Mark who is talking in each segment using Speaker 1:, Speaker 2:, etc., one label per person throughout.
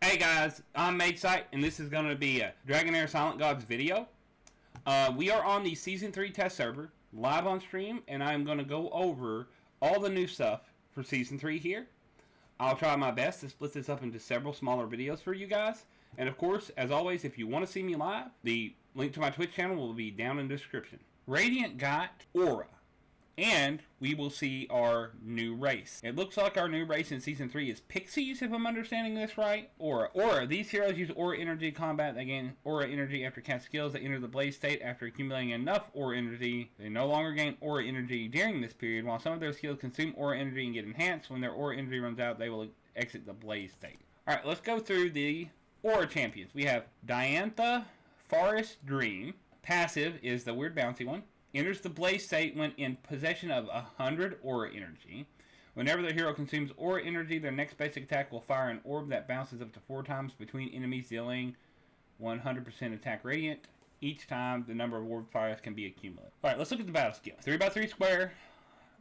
Speaker 1: Hey guys, I'm Matesight, and this is going to be a Dragonheir Silent Gods video. We are on the Season 3 test server, live on stream, and I'm going to go over all the new stuff for Season 3 here. I'll try my best to split this up into several smaller videos for you guys. And of course, as always, if you want to see me live, the link to my Twitch channel will be down in the description. Radiant got Aura. And we will see our new race. It looks like our new race in Season 3 is Pixies, if I'm understanding this right. Aura. These heroes use Aura Energy combat. They gain Aura Energy after cast skills. They enter the Blaze state after accumulating enough Aura Energy. They no longer gain Aura Energy during this period. While some of their skills consume Aura Energy and get enhanced, when their Aura Energy runs out, they will exit the Blaze state. Alright, let's go through the Aura champions. We have Diantha, Forest Dream. Passive is the weird bouncy one. Enters the Blaze state when in possession of 100 Aura Energy. Whenever the hero consumes Aura Energy, their next basic attack will fire an orb that bounces up to 4 times between enemies, dealing 100% attack radiant. Each time, the number of orb fires can be accumulated. Alright, let's look at the battle skill. 3x3 square.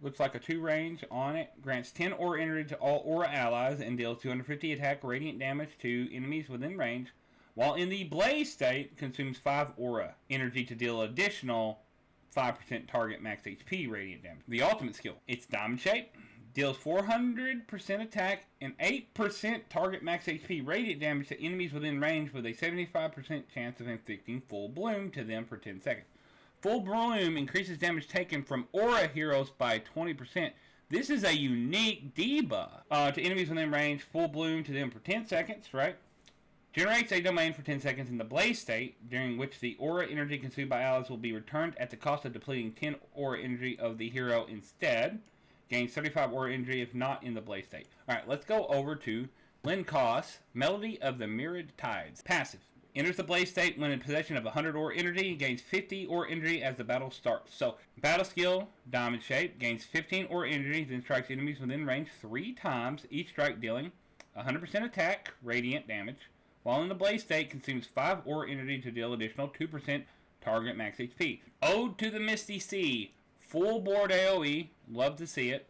Speaker 1: Looks like a 2 range on it. Grants 10 Aura Energy to all Aura allies and deals 250 attack radiant damage to enemies within range. While in the Blaze state, consumes 5 Aura Energy to deal additional 5% target max HP radiant damage. The ultimate skill, it's diamond shape, deals 400% attack and 8% target max HP radiant damage to enemies within range with a 75% chance of inflicting full bloom to them for 10 seconds. Full bloom increases damage taken from aura heroes by 20%. This is a unique debuff to enemies within range. Full bloom to them for 10 seconds, right? Generates a domain for 10 seconds in the Blaze state, during which the Aura Energy consumed by allies will be returned at the cost of depleting 10 Aura Energy of the hero instead. Gains 35 Aura Energy if not in the Blaze state. Alright, let's go over to Linkos, Melody of the Mirrored Tides. Passive. Enters the Blaze state when in possession of 100 Aura Energy. Gains 50 Aura Energy as the battle starts. So, battle skill, Diamond Shape, gains 15 Aura Energy, then strikes enemies within range 3 times, each strike dealing 100% attack, radiant damage. While in the Blaze state, consumes 5 Aura Energy to deal additional 2% target max HP. Ode to the Misty Sea. Full board AoE. Love to see it.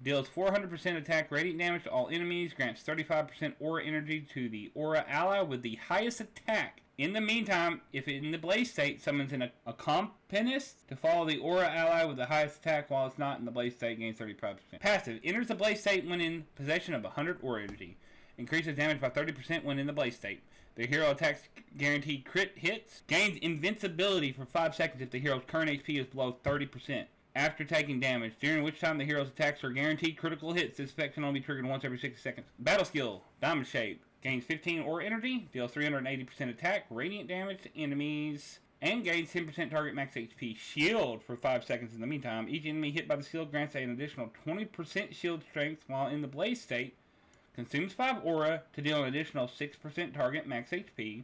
Speaker 1: Deals 400% attack radiant damage to all enemies. Grants 35% Aura Energy to the Aura ally with the highest attack. In the meantime, if in the Blaze state, summons an accompanist to follow the Aura ally with the highest attack while it's not in the Blaze state, gains 35%. Passive. Enters the Blaze state when in possession of 100 Aura Energy. Increases damage by 30% when in the Blaze state. The hero attacks guaranteed crit hits. Gains invincibility for 5 seconds if the hero's current HP is below 30% after taking damage, during which time the hero's attacks are guaranteed critical hits. This effect can only be triggered once every 60 seconds. Battle skill, Diamond Shape. Gains 15 Aura Energy, deals 380% attack, radiant damage to enemies, and gains 10% target max HP. Shield for 5 seconds in the meantime. Each enemy hit by the shield grants an additional 20% shield strength while in the Blaze state. Consumes 5 Aura to deal an additional 6% target max HP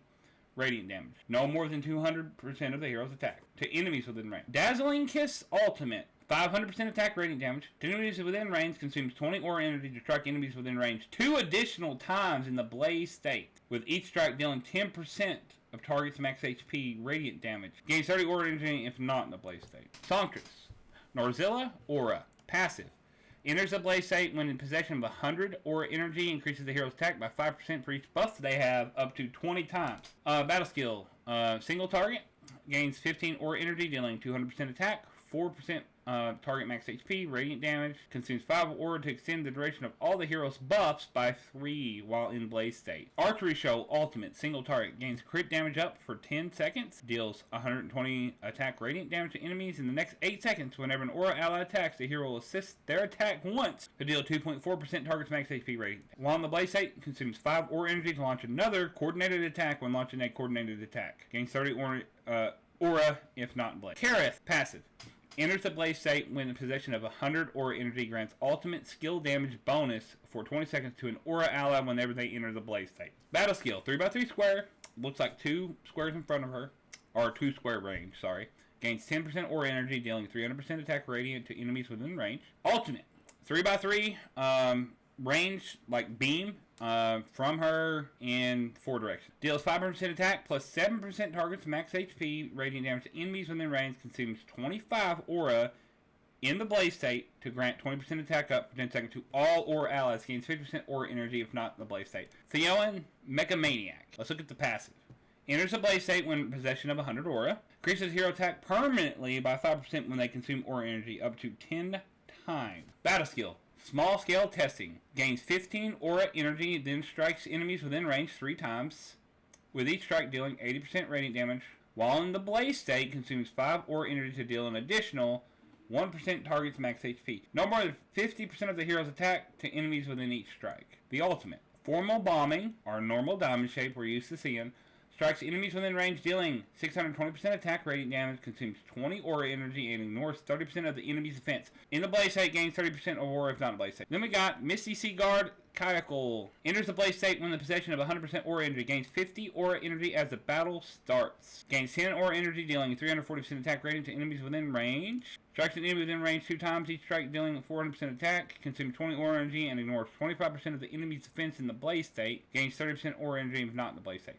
Speaker 1: radiant damage. No more than 200% of the hero's attack to enemies within range. Dazzling Kiss Ultimate. 500% attack radiant damage to enemies within range. Consumes 20 Aura Energy to strike enemies within range 2 additional times in the Blaze state, with each strike dealing 10% of target's max HP radiant damage. Gains 30 Aura Energy if not in the Blaze state. Songstress. Norzilla Aura. Passive. Enters the Blaze state when in possession of 100 Aura Energy. Increases the hero's attack by 5% for each buff they have up to 20 times. Battle skill. Single target. Gains 15 Aura Energy, dealing 200% attack, 4% target max HP, radiant damage. Consumes 5 Aura to extend the duration of all the hero's buffs by 3 while in Blaze state. Archery Show Ultimate. Single target. Gains crit damage up for 10 seconds. Deals 120 attack radiant damage to enemies in the next 8 seconds. Whenever an Aura ally attacks, the hero will assist their attack once to deal 2.4% target's max HP radiant. While in the Blaze state, consumes 5 Aura Energy to launch another coordinated attack when launching a coordinated attack. Gains 30 Aura if not in Blaze. Kareth. Passive. Enters the Blaze state when in possession of 100 Aura Energy. Grants ultimate skill damage bonus for 20 seconds to an Aura ally whenever they enter the Blaze state. Battle skill, 3x3 square. Looks like 2 squares in front of her. Or 2 square range, sorry. Gains 10% Aura Energy, dealing 300% attack radiant to enemies within range. Ultimate, 3x3, range, like beam. From her in 4 directions. Deals 5% attack plus 7% targets max HP radiant damage to enemies within range. Consumes 25 Aura in the blaze state to grant 20% attack up for 10 seconds to all aura allies. Gains 50% aura energy if not in the blaze state. Theoan, Mechamaniac. Let's look at the passive. Enters the blaze state when in possession of 100 aura. Increases hero attack permanently by 5% when they consume aura energy up to 10 times. Battle skill. Small scale testing. Gains 15 aura energy, then strikes enemies within range 3 times, with each strike dealing 80% radiant damage. While in the blaze state, consumes 5 aura energy to deal an additional 1% target's max HP. No more than 50% of the hero's attack to enemies within each strike. The ultimate. Formal bombing, or normal diamond shape we're used to seeing, strikes enemies within range, dealing 620% attack radiant damage, consumes 20 aura energy, and ignores 30% of the enemy's defense. In the blaze state, gains 30% of aura if not in the blaze state. Then we got Misty Sea Guard, Kayakel. Enters the blaze state when in possession of 100% aura energy. Gains 50 aura energy as the battle starts. Gains 10 aura energy, dealing 340% attack rating to enemies within range. Strikes an enemy within range 2 times, each strike dealing 400% attack. Consumes 20 aura energy and ignores 25% of the enemy's defense in the blaze state. Gains 30% aura energy if not in the blaze state.